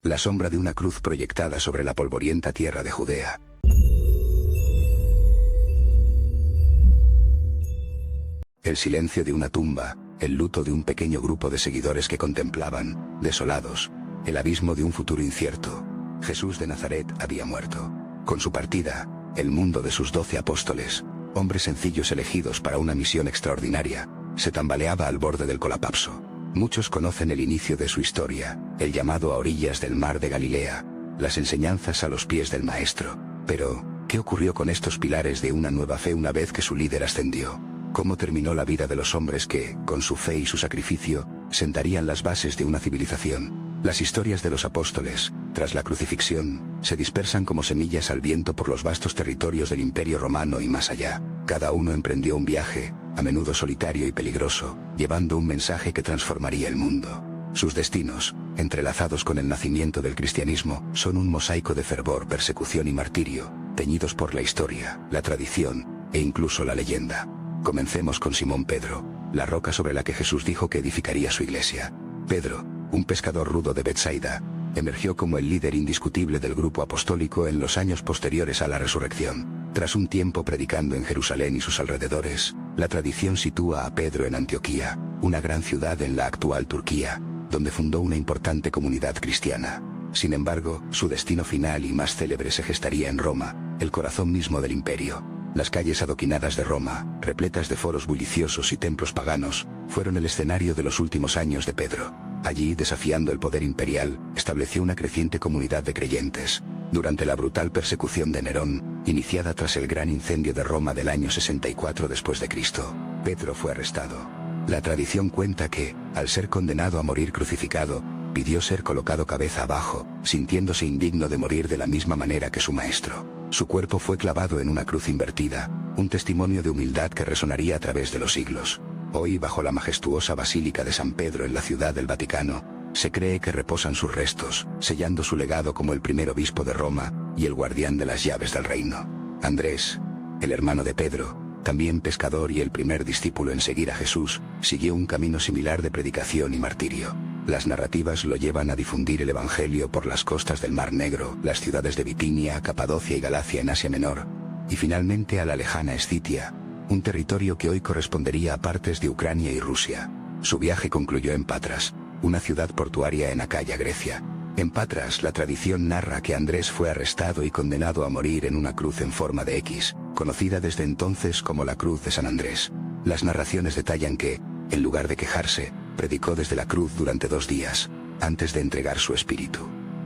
La sombra de una cruz proyectada sobre la polvorienta tierra de Judea. El silencio de una tumba, el luto de un pequeño grupo de seguidores que contemplaban, desolados, el abismo de un futuro incierto. Jesús de Nazaret había muerto. Con su partida, el mundo de sus 12 apóstoles, hombres sencillos elegidos para una misión extraordinaria, se tambaleaba al borde del colapso. Muchos conocen el inicio de su historia, el llamado a orillas del mar de Galilea, las enseñanzas a los pies del Maestro. Pero, ¿qué ocurrió con estos pilares de una nueva fe una vez que su líder ascendió? ¿Cómo terminó la vida de los hombres que, con su fe y su sacrificio, sentarían las bases de una civilización? Las historias de los apóstoles, tras la crucifixión, se dispersan como semillas al viento por los vastos territorios del Imperio Romano y más allá. Cada uno emprendió un viaje, a menudo solitario y peligroso, llevando un mensaje que transformaría el mundo. Sus destinos, entrelazados con el nacimiento del cristianismo, son un mosaico de fervor, persecución y martirio, teñidos por la historia, la tradición, e incluso la leyenda. Comencemos con Simón Pedro, la roca sobre la que Jesús dijo que edificaría su iglesia. Pedro, un pescador rudo de Betsaida, emergió como el líder indiscutible del grupo apostólico en los años posteriores a la resurrección. Tras un tiempo predicando en Jerusalén y sus alrededores, la tradición sitúa a Pedro en Antioquía, una gran ciudad en la actual Turquía, donde fundó una importante comunidad cristiana. Sin embargo, su destino final y más célebre se gestaría en Roma, el corazón mismo del imperio. Las calles adoquinadas de Roma, repletas de foros bulliciosos y templos paganos, fueron el escenario de los últimos años de Pedro. Allí, desafiando el poder imperial, estableció una creciente comunidad de creyentes. Durante la brutal persecución de Nerón, iniciada tras el gran incendio de Roma del año 64 después de Cristo, Pedro fue arrestado. La tradición cuenta que, al ser condenado a morir crucificado, pidió ser colocado cabeza abajo, sintiéndose indigno de morir de la misma manera que su maestro. Su cuerpo fue clavado en una cruz invertida, un testimonio de humildad que resonaría a través de los siglos. Hoy, bajo la majestuosa Basílica de San Pedro en la Ciudad del Vaticano, se cree que reposan sus restos, sellando su legado como el primer obispo de Roma y el guardián de las llaves del reino. Andrés, el hermano de Pedro, también pescador y el primer discípulo en seguir a Jesús, siguió un camino similar de predicación y martirio. Las narrativas lo llevan a difundir el Evangelio por las costas del Mar Negro, las ciudades de Bitinia, Capadocia y Galacia en Asia Menor, y finalmente a la lejana Escitia, un territorio que hoy correspondería a partes de Ucrania y Rusia. Su viaje concluyó en Patras, una ciudad portuaria en Acaya, Grecia. En Patras, la tradición narra que Andrés fue arrestado y condenado a morir en una cruz en forma de X, conocida desde entonces como la Cruz de San Andrés. Las narraciones detallan que, en lugar de quejarse, predicó desde la cruz durante 2 días, antes de entregar su espíritu.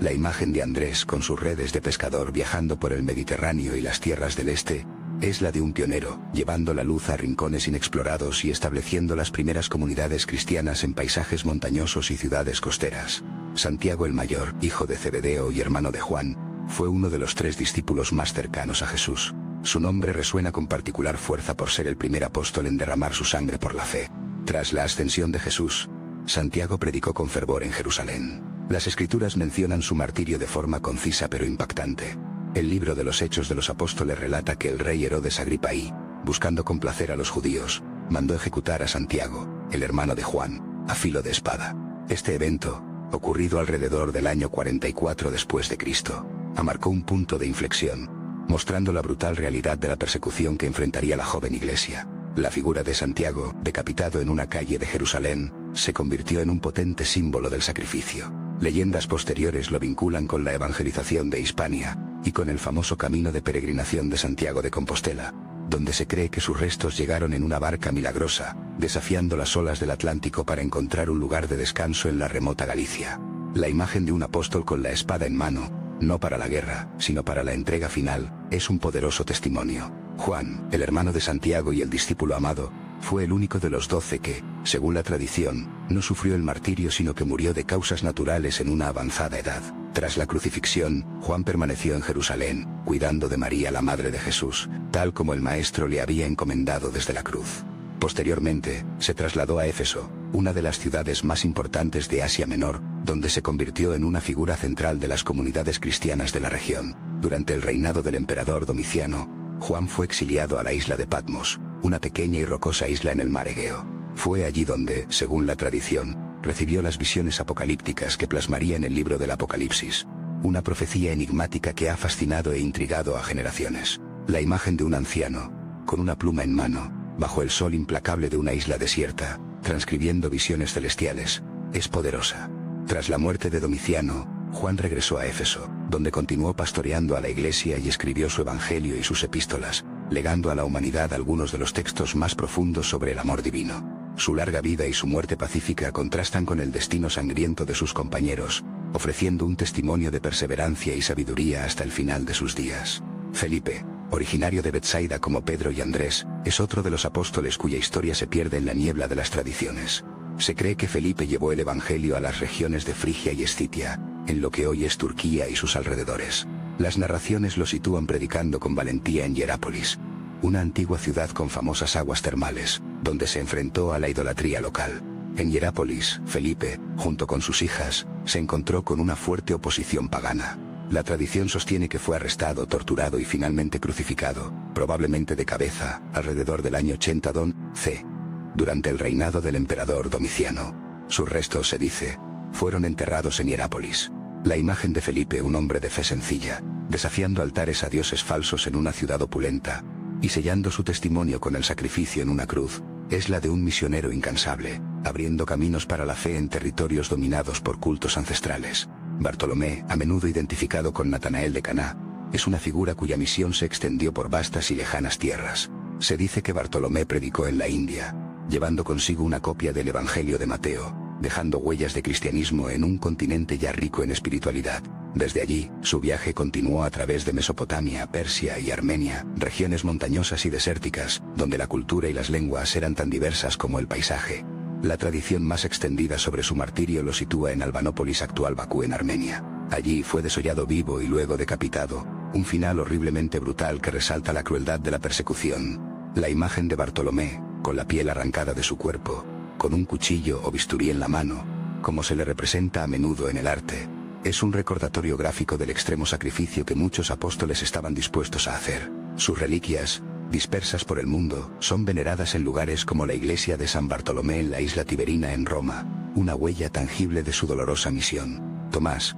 La imagen de Andrés con sus redes de pescador viajando por el Mediterráneo y las tierras del este, es la de un pionero, llevando la luz a rincones inexplorados y estableciendo las primeras comunidades cristianas en paisajes montañosos y ciudades costeras. Santiago el Mayor, hijo de Zebedeo y hermano de Juan, fue uno de los 3 discípulos más cercanos a Jesús. Su nombre resuena con particular fuerza por ser el primer apóstol en derramar su sangre por la fe. Tras la ascensión de Jesús, Santiago predicó con fervor en Jerusalén. Las Escrituras mencionan su martirio de forma concisa pero impactante. El libro de los Hechos de los Apóstoles relata que el rey Herodes Agripa I, buscando complacer a los judíos, mandó ejecutar a Santiago, el hermano de Juan, a filo de espada. Este evento, ocurrido alrededor del año 44 después de Cristo, marcó un punto de inflexión, mostrando la brutal realidad de la persecución que enfrentaría la joven iglesia. La figura de Santiago, decapitado en una calle de Jerusalén, se convirtió en un potente símbolo del sacrificio. Leyendas posteriores lo vinculan con la evangelización de Hispania, y con el famoso camino de peregrinación de Santiago de Compostela, donde se cree que sus restos llegaron en una barca milagrosa, desafiando las olas del Atlántico para encontrar un lugar de descanso en la remota Galicia. La imagen de un apóstol con la espada en mano, no para la guerra, sino para la entrega final, es un poderoso testimonio. Juan, el hermano de Santiago y el discípulo amado, fue el único de los 12 que, según la tradición, no sufrió el martirio sino que murió de causas naturales en una avanzada edad. Tras la crucifixión, Juan permaneció en Jerusalén, cuidando de María la madre de Jesús, tal como el Maestro le había encomendado desde la cruz. Posteriormente, se trasladó a Éfeso, una de las ciudades más importantes de Asia Menor, donde se convirtió en una figura central de las comunidades cristianas de la región. Durante el reinado del emperador Domiciano, Juan fue exiliado a la isla de Patmos, una pequeña y rocosa isla en el mar Egeo. Fue allí donde, según la tradición, recibió las visiones apocalípticas que plasmaría en el libro del Apocalipsis. Una profecía enigmática que ha fascinado e intrigado a generaciones. La imagen de un anciano, con una pluma en mano, bajo el sol implacable de una isla desierta, transcribiendo visiones celestiales, es poderosa. Tras la muerte de Domiciano, Juan regresó a Éfeso, donde continuó pastoreando a la iglesia y escribió su evangelio y sus epístolas, legando a la humanidad algunos de los textos más profundos sobre el amor divino. Su larga vida y su muerte pacífica contrastan con el destino sangriento de sus compañeros, ofreciendo un testimonio de perseverancia y sabiduría hasta el final de sus días. Felipe, originario de Betsaida como Pedro y Andrés, es otro de los apóstoles cuya historia se pierde en la niebla de las tradiciones. Se cree que Felipe llevó el evangelio a las regiones de Frigia y Escitia, en lo que hoy es Turquía y sus alrededores. Las narraciones lo sitúan predicando con valentía en Hierápolis, una antigua ciudad con famosas aguas termales, donde se enfrentó a la idolatría local. En Hierápolis, Felipe, junto con sus hijas, se encontró con una fuerte oposición pagana. La tradición sostiene que fue arrestado, torturado y finalmente crucificado, probablemente de cabeza, alrededor del año 80 d.C., durante el reinado del emperador Domiciano. Sus restos, se dice, fueron enterrados en Hierápolis. La imagen de Felipe, un hombre de fe sencilla, desafiando altares a dioses falsos en una ciudad opulenta, y sellando su testimonio con el sacrificio en una cruz, es la de un misionero incansable, abriendo caminos para la fe en territorios dominados por cultos ancestrales. Bartolomé, a menudo identificado con Natanael de Caná, es una figura cuya misión se extendió por vastas y lejanas tierras. Se dice que Bartolomé predicó en la India, llevando consigo una copia del Evangelio de Mateo, dejando huellas de cristianismo en un continente ya rico en espiritualidad. Desde allí, su viaje continuó a través de Mesopotamia, Persia y Armenia, regiones montañosas y desérticas, donde la cultura y las lenguas eran tan diversas como el paisaje. La tradición más extendida sobre su martirio lo sitúa en Albanópolis, actual Bakú, en Armenia. Allí fue desollado vivo y luego decapitado, un final horriblemente brutal que resalta la crueldad de la persecución. La imagen de Bartolomé, con la piel arrancada de su cuerpo, con un cuchillo o bisturí en la mano, como se le representa a menudo en el arte, es un recordatorio gráfico del extremo sacrificio que muchos apóstoles estaban dispuestos a hacer. Sus reliquias, dispersas por el mundo, son veneradas en lugares como la iglesia de San Bartolomé en la isla Tiberina en Roma, una huella tangible de su dolorosa misión. Tomás,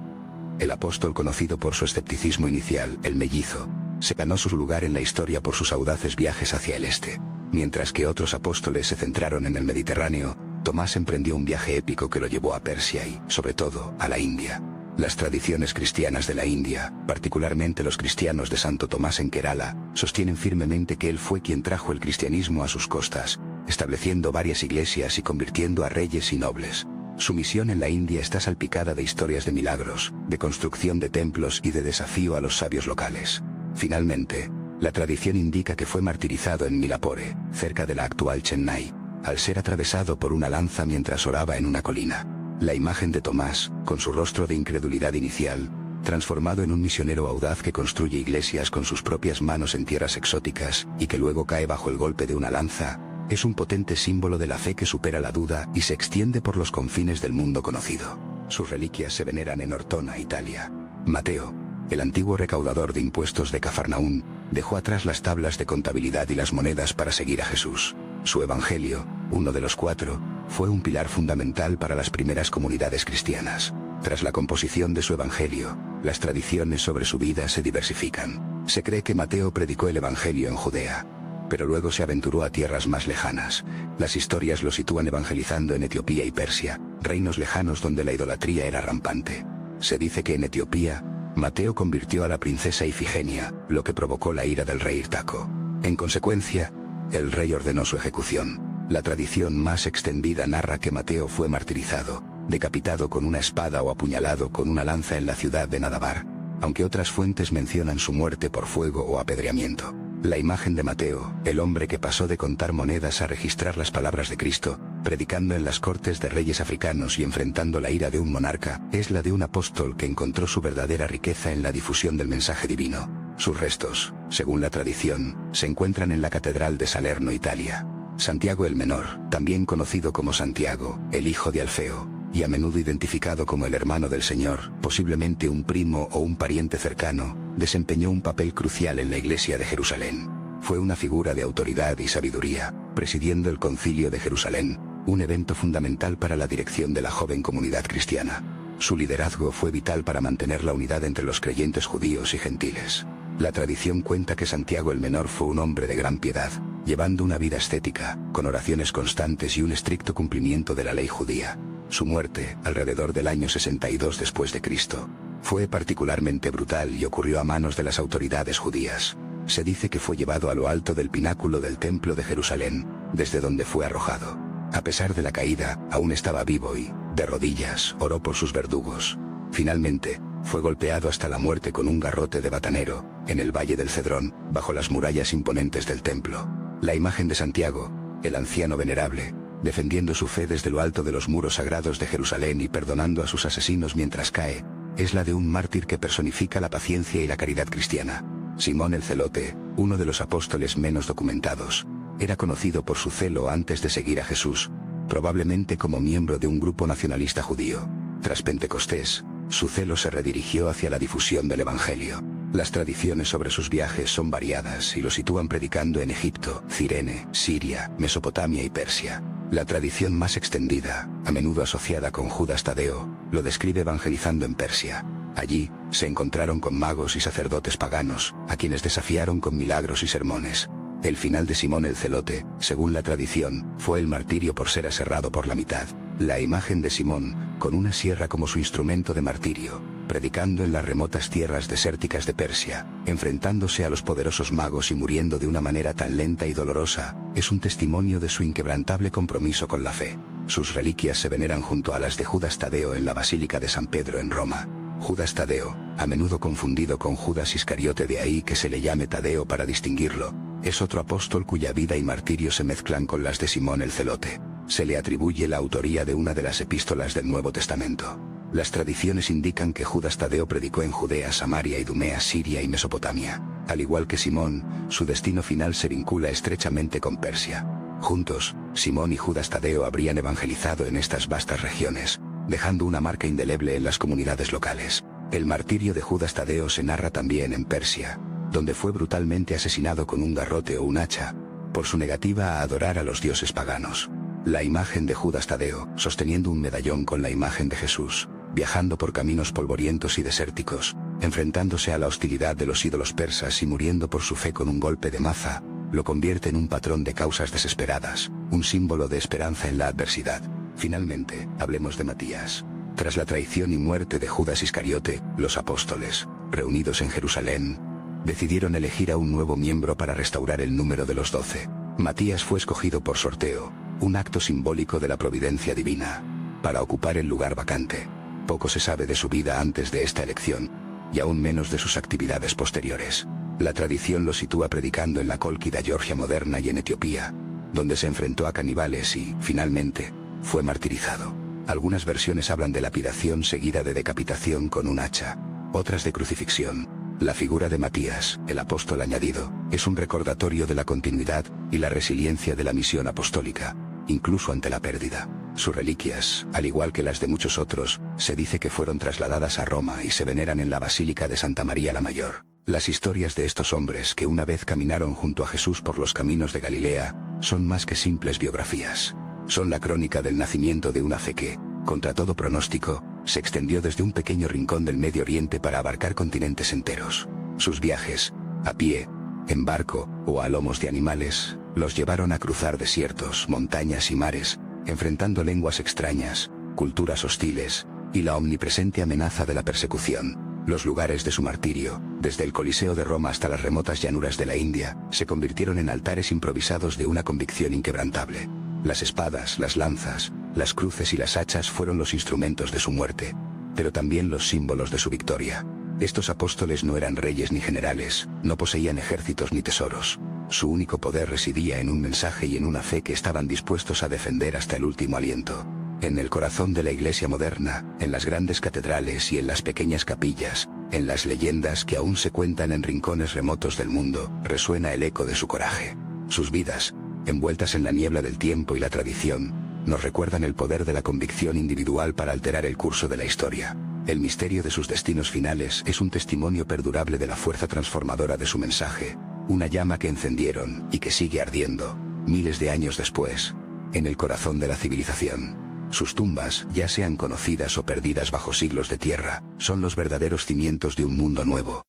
el apóstol conocido por su escepticismo inicial, el mellizo, se ganó su lugar en la historia por sus audaces viajes hacia el este. Mientras que otros apóstoles se centraron en el Mediterráneo, Tomás emprendió un viaje épico que lo llevó a Persia y, sobre todo, a la India. Las tradiciones cristianas de la India, particularmente los cristianos de Santo Tomás en Kerala, sostienen firmemente que él fue quien trajo el cristianismo a sus costas, estableciendo varias iglesias y convirtiendo a reyes y nobles. Su misión en la India está salpicada de historias de milagros, de construcción de templos y de desafío a los sabios locales. Finalmente, la tradición indica que fue martirizado en Milapore, cerca de la actual Chennai, al ser atravesado por una lanza mientras oraba en una colina. La imagen de Tomás, con su rostro de incredulidad inicial, transformado en un misionero audaz que construye iglesias con sus propias manos en tierras exóticas, y que luego cae bajo el golpe de una lanza, es un potente símbolo de la fe que supera la duda y se extiende por los confines del mundo conocido. Sus reliquias se veneran en Ortona, Italia. Mateo, el antiguo recaudador de impuestos de Cafarnaún, dejó atrás las tablas de contabilidad y las monedas para seguir a Jesús. Su evangelio, uno de los 4, fue un pilar fundamental para las primeras comunidades cristianas. Tras la composición de su evangelio, las tradiciones sobre su vida se diversifican. Se cree que Mateo predicó el evangelio en Judea, pero luego se aventuró a tierras más lejanas. Las historias lo sitúan evangelizando en Etiopía y Persia, reinos lejanos donde la idolatría era rampante. Se dice que en Etiopía, Mateo convirtió a la princesa Ifigenia, lo que provocó la ira del rey Irtaco. En consecuencia, el rey ordenó su ejecución. La tradición más extendida narra que Mateo fue martirizado, decapitado con una espada o apuñalado con una lanza en la ciudad de Nadabar, aunque otras fuentes mencionan su muerte por fuego o apedreamiento. La imagen de Mateo, el hombre que pasó de contar monedas a registrar las palabras de Cristo, predicando en las cortes de reyes africanos y enfrentando la ira de un monarca, es la de un apóstol que encontró su verdadera riqueza en la difusión del mensaje divino. Sus restos, según la tradición, se encuentran en la Catedral de Salerno, Italia. Santiago el Menor, también conocido como Santiago, el hijo de Alfeo, y a menudo identificado como el hermano del Señor, posiblemente un primo o un pariente cercano, desempeñó un papel crucial en la Iglesia de Jerusalén. Fue una figura de autoridad y sabiduría, presidiendo el Concilio de Jerusalén, un evento fundamental para la dirección de la joven comunidad cristiana. Su liderazgo fue vital para mantener la unidad entre los creyentes judíos y gentiles. La tradición cuenta que Santiago el Menor fue un hombre de gran piedad, llevando una vida ascética, con oraciones constantes y un estricto cumplimiento de la ley judía. Su muerte, alrededor del año 62 después de Cristo, fue particularmente brutal y ocurrió a manos de las autoridades judías. Se dice que fue llevado a lo alto del pináculo del Templo de Jerusalén, desde donde fue arrojado. A pesar de la caída, aún estaba vivo y, de rodillas, oró por sus verdugos. Finalmente, fue golpeado hasta la muerte con un garrote de batanero, en el Valle del Cedrón, bajo las murallas imponentes del templo. La imagen de Santiago, el anciano venerable, defendiendo su fe desde lo alto de los muros sagrados de Jerusalén y perdonando a sus asesinos mientras cae, es la de un mártir que personifica la paciencia y la caridad cristiana. Simón el Celote, uno de los apóstoles menos documentados, era conocido por su celo antes de seguir a Jesús, probablemente como miembro de un grupo nacionalista judío. Tras Pentecostés, su celo se redirigió hacia la difusión del Evangelio. Las tradiciones sobre sus viajes son variadas y lo sitúan predicando en Egipto, Cirene, Siria, Mesopotamia y Persia. La tradición más extendida, a menudo asociada con Judas Tadeo, lo describe evangelizando en Persia. Allí, se encontraron con magos y sacerdotes paganos, a quienes desafiaron con milagros y sermones. El final de Simón el Celote, según la tradición, fue el martirio por ser aserrado por la mitad. La imagen de Simón, con una sierra como su instrumento de martirio, predicando en las remotas tierras desérticas de Persia, enfrentándose a los poderosos magos y muriendo de una manera tan lenta y dolorosa, es un testimonio de su inquebrantable compromiso con la fe. Sus reliquias se veneran junto a las de Judas Tadeo en la Basílica de San Pedro en Roma. Judas Tadeo, a menudo confundido con Judas Iscariote, de ahí que se le llame Tadeo para distinguirlo, es otro apóstol cuya vida y martirio se mezclan con las de Simón el Celote. Se le atribuye la autoría de una de las epístolas del Nuevo Testamento. Las tradiciones indican que Judas Tadeo predicó en Judea, Samaria, Idumea, Siria y Mesopotamia. Al igual que Simón, su destino final se vincula estrechamente con Persia. Juntos, Simón y Judas Tadeo habrían evangelizado en estas vastas regiones, dejando una marca indeleble en las comunidades locales. El martirio de Judas Tadeo se narra también en Persia, donde fue brutalmente asesinado con un garrote o un hacha, por su negativa a adorar a los dioses paganos. La imagen de Judas Tadeo, sosteniendo un medallón con la imagen de Jesús, viajando por caminos polvorientos y desérticos, enfrentándose a la hostilidad de los ídolos persas y muriendo por su fe con un golpe de maza, lo convierte en un patrón de causas desesperadas, un símbolo de esperanza en la adversidad. Finalmente, hablemos de Matías. Tras la traición y muerte de Judas Iscariote, los apóstoles, reunidos en Jerusalén, decidieron elegir a un nuevo miembro para restaurar el número de los 12. Matías fue escogido por sorteo, un acto simbólico de la providencia divina, para ocupar el lugar vacante. Poco se sabe de su vida antes de esta elección, y aún menos de sus actividades posteriores. La tradición lo sitúa predicando en la Cólquida Georgia moderna y en Etiopía, donde se enfrentó a caníbales y, finalmente, fue martirizado. Algunas versiones hablan de lapidación seguida de decapitación con un hacha, otras de crucifixión. La figura de Matías, el apóstol añadido, es un recordatorio de la continuidad y la resiliencia de la misión apostólica, incluso ante la pérdida. Sus reliquias, al igual que las de muchos otros, se dice que fueron trasladadas a Roma y se veneran en la Basílica de Santa María la Mayor. Las historias de estos hombres que una vez caminaron junto a Jesús por los caminos de Galilea, son más que simples biografías. Son la crónica del nacimiento de una fe que, contra todo pronóstico, se extendió desde un pequeño rincón del Medio Oriente para abarcar continentes enteros. Sus viajes, a pie, en barco o a lomos de animales, los llevaron a cruzar desiertos, montañas y mares, enfrentando lenguas extrañas, culturas hostiles, y la omnipresente amenaza de la persecución. Los lugares de su martirio, desde el Coliseo de Roma hasta las remotas llanuras de la India, se convirtieron en altares improvisados de una convicción inquebrantable. Las espadas, las lanzas, las cruces y las hachas fueron los instrumentos de su muerte, pero también los símbolos de su victoria. Estos apóstoles no eran reyes ni generales, no poseían ejércitos ni tesoros. Su único poder residía en un mensaje y en una fe que estaban dispuestos a defender hasta el último aliento. En el corazón de la Iglesia moderna, en las grandes catedrales y en las pequeñas capillas, en las leyendas que aún se cuentan en rincones remotos del mundo, resuena el eco de su coraje. Sus vidas, envueltas en la niebla del tiempo y la tradición, nos recuerdan el poder de la convicción individual para alterar el curso de la historia. El misterio de sus destinos finales es un testimonio perdurable de la fuerza transformadora de su mensaje, una llama que encendieron y que sigue ardiendo, miles de años después, en el corazón de la civilización. Sus tumbas, ya sean conocidas o perdidas bajo siglos de tierra, son los verdaderos cimientos de un mundo nuevo,